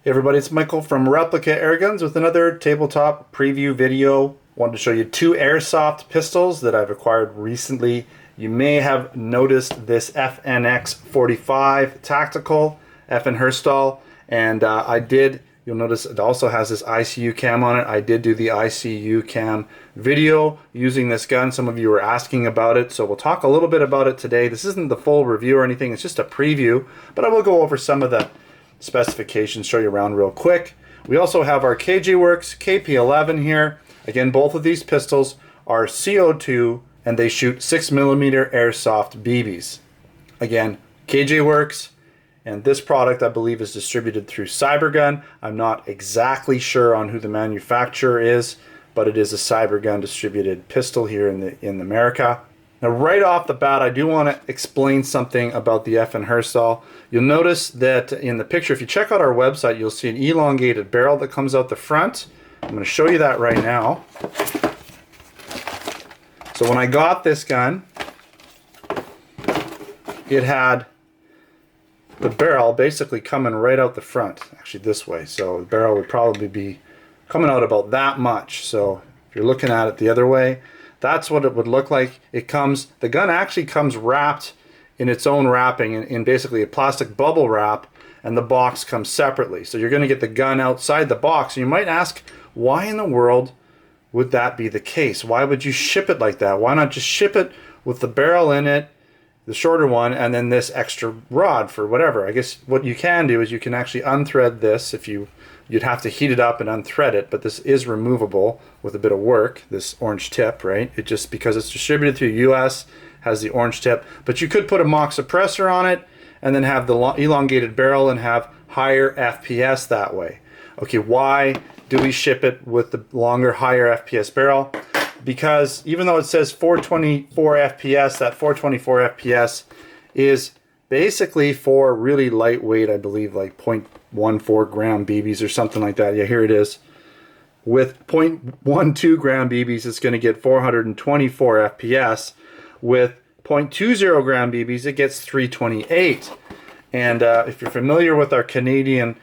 Hey everybody, it's Michael from Replica Airguns with another tabletop preview video. Wanted to show you two airsoft pistols that I've acquired recently. You may have noticed this FNX 45 tactical FN Herstal, and you'll notice it also has this ICU cam on it. I did do the ICU cam video using this gun. Some of you were asking about it, so we'll talk a little bit about it today. This isn't the full review or anything, it's just a preview, but I will go over some of the specifications, show you around real quick. We also have our KJWorks KP-11 here. Again, both of these pistols are CO2 and they shoot 6mm airsoft BBs. Again, KJWorks, and this product I believe is distributed through Cybergun. I'm not exactly sure on who the manufacturer is, but it is a Cybergun distributed pistol here in America. Now, right off the bat, I do want to explain something about the FN Herstal. You'll notice that in the picture, if you check out our website, you'll see an elongated barrel that comes out the front. I'm going to show you that right now. So when I got this gun, it had the barrel basically coming right out the front, actually this way. So the barrel would probably be coming out about that much. So if you're looking at it the other way, that's what it would look like. The gun actually comes wrapped in its own wrapping in basically a plastic bubble wrap, and the box comes separately. So you're going to get the gun outside the box. And you might ask, why in the world would that be the case? Why would you ship it like that? Why not just ship it with the barrel in it, the shorter one, and then this extra rod for whatever? I guess what you can do is you can actually unthread this. You'd have to heat it up and unthread it, but this is removable with a bit of work, this orange tip, right? It just, because it's distributed through US, has the orange tip. But you could put a mock suppressor on it and then have the elongated barrel and have higher FPS that way. Okay, why do we ship it with the longer, higher FPS barrel? Because even though it says 424 FPS, that 424 FPS is basically for really lightweight, I believe like 0.14 gram BBs or something like that. Yeah, here it is. With 0.12 gram BBs, it's going to get 424 FPS. With 0.20 gram BBs, it gets 328. And if you're familiar with our Canadian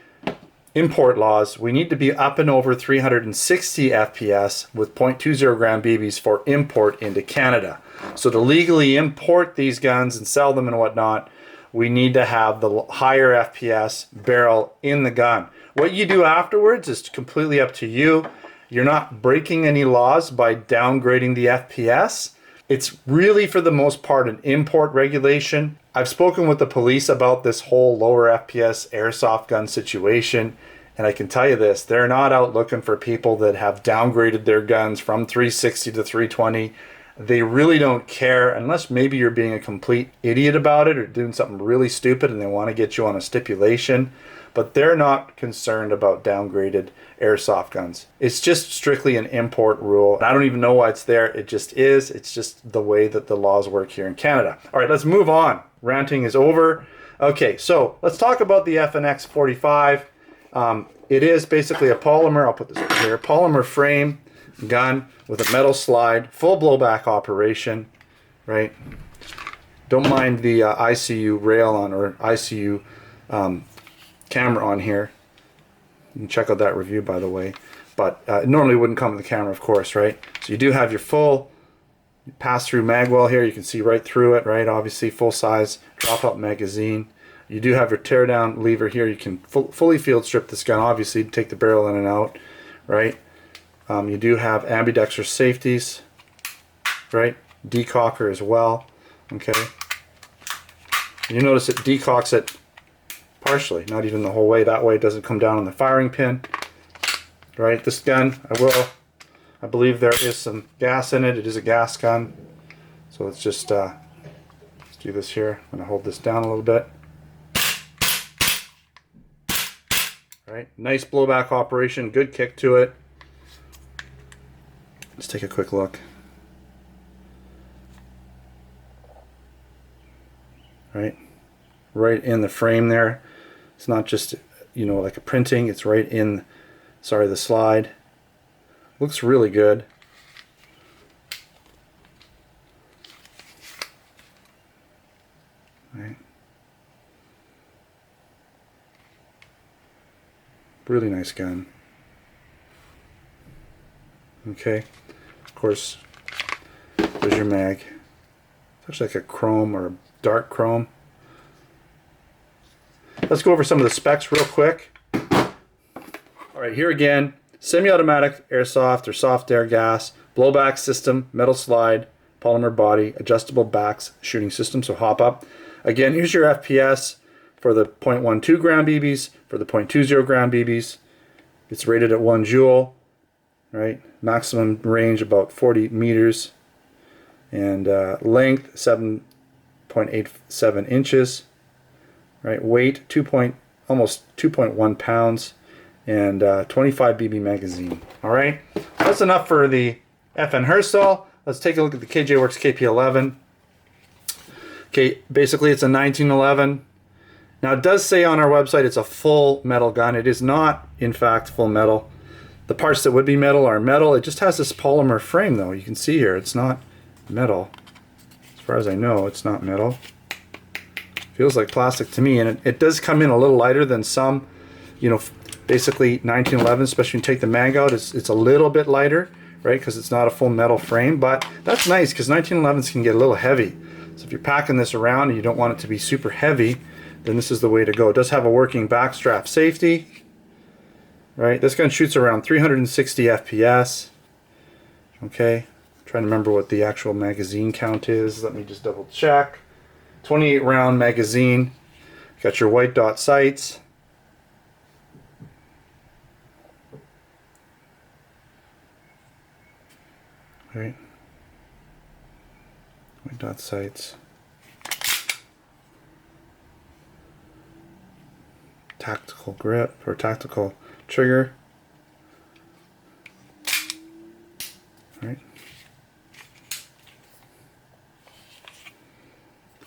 import laws, we need to be up and over 360 FPS with 0.20 gram BBs for import into Canada. So to legally import these guns and sell them and whatnot, we need to have the higher FPS barrel in the gun. What you do afterwards is completely up to you. You're not breaking any laws by downgrading the FPS. It's really, for the most part, an import regulation. I've spoken with the police about this whole lower FPS airsoft gun situation, and I can tell you this, they're not out looking for people that have downgraded their guns from 360 to 320. They really don't care, unless maybe you're being a complete idiot about it or doing something really stupid and they want to get you on a stipulation. But they're not concerned about downgraded airsoft guns. It's just strictly an import rule. I don't even know why it's there. It just is. It's just the way that the laws work here in Canada. All right, let's move on. Ranting is over. Okay, so let's talk about the FNX 45. It is basically a polymer, I'll put this over here, polymer frame gun with a metal slide, full blowback operation, right? Don't mind the ICU rail on, or ICU camera on here. You can check out that review, by the way. But it normally wouldn't come with the camera, of course, right? So you do have your full pass-through mag well here. You can see right through it, right? Obviously, full-size drop-out magazine. You do have your tear-down lever here. You can fully field strip this gun, obviously, to take the barrel in and out, right? You do have ambidextrous safeties, right? Decocker as well, okay? You notice it decocks it partially, not even the whole way. That way it doesn't come down on the firing pin, right? This gun, I believe there is some gas in it. It is a gas gun. So let's just let's do this here. I'm gonna hold this down a little bit. Right, nice blowback operation, good kick to it. Let's take a quick look. Right in the frame there. It's not just, like a printing, it's right in, the slide. Looks really good. Right. Really nice gun. Okay, of course, there's your mag. It's actually like a chrome or a dark chrome. Let's go over some of the specs real quick. Alright, here again, semi-automatic airsoft or soft air gas, blowback system, metal slide, polymer body, adjustable backs, shooting system, so hop up. Again, here's your FPS for the 0.12 gram BBs, for the 0.20 gram BBs. It's rated at 1 joule, right? Maximum range about 40 meters, and length 7.87 inches, right? Weight almost 2.1 pounds, and 25 BB magazine. All right, that's enough for the FN Herstal. Let's take a look at the KJWorks KP-11. Okay, basically it's a 1911. Now it does say on our website it's a full metal gun. It is not, in fact, full metal. The parts that would be metal are metal. It just has this polymer frame, though. You can see here it's not metal. As far as I know, it's not metal. Feels like plastic to me, and it does come in a little lighter than some, you know, basically 1911, especially when you take the mag out, it's a little bit lighter, right, because it's not a full metal frame. But that's nice, because 1911s can get a little heavy. So if you're packing this around and you don't want it to be super heavy, then this is the way to go. It does have a working backstrap safety, right? This gun shoots around 360 FPS. Okay, I'm trying to remember what the actual magazine count is. Let me just double check. 28 round magazine. Got your white dot sights. Right. White dot sights. Tactical grip or tactical trigger. Right.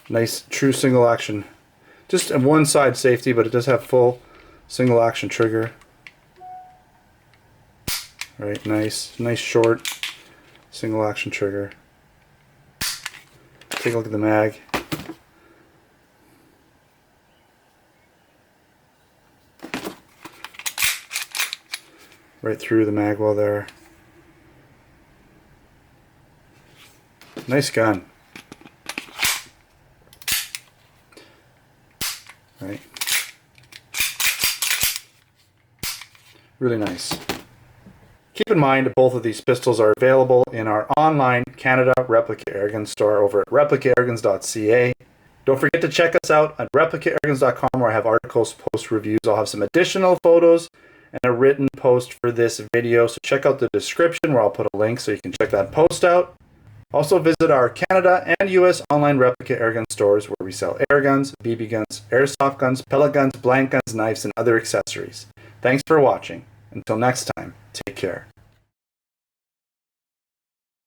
Nice true single action. Just a one side safety, but it does have full single action trigger. Right, nice short single action trigger. Take a look at the mag. Right through the mag well there. Nice gun. Right. Really nice. Keep in mind both of these pistols are available in our online Canada Replica Airgun store over at replicairguns.ca. Don't forget to check us out at replicairguns.com, where I have articles, post reviews. I'll have some additional photos and a written post for this video, so check out the description where I'll put a link so you can check that post out. Also visit our Canada and US online Replica Airgun stores, where we sell air guns, BB guns, airsoft guns, pellet guns, blank guns, knives, and other accessories. Thanks for watching. Until next time, take care.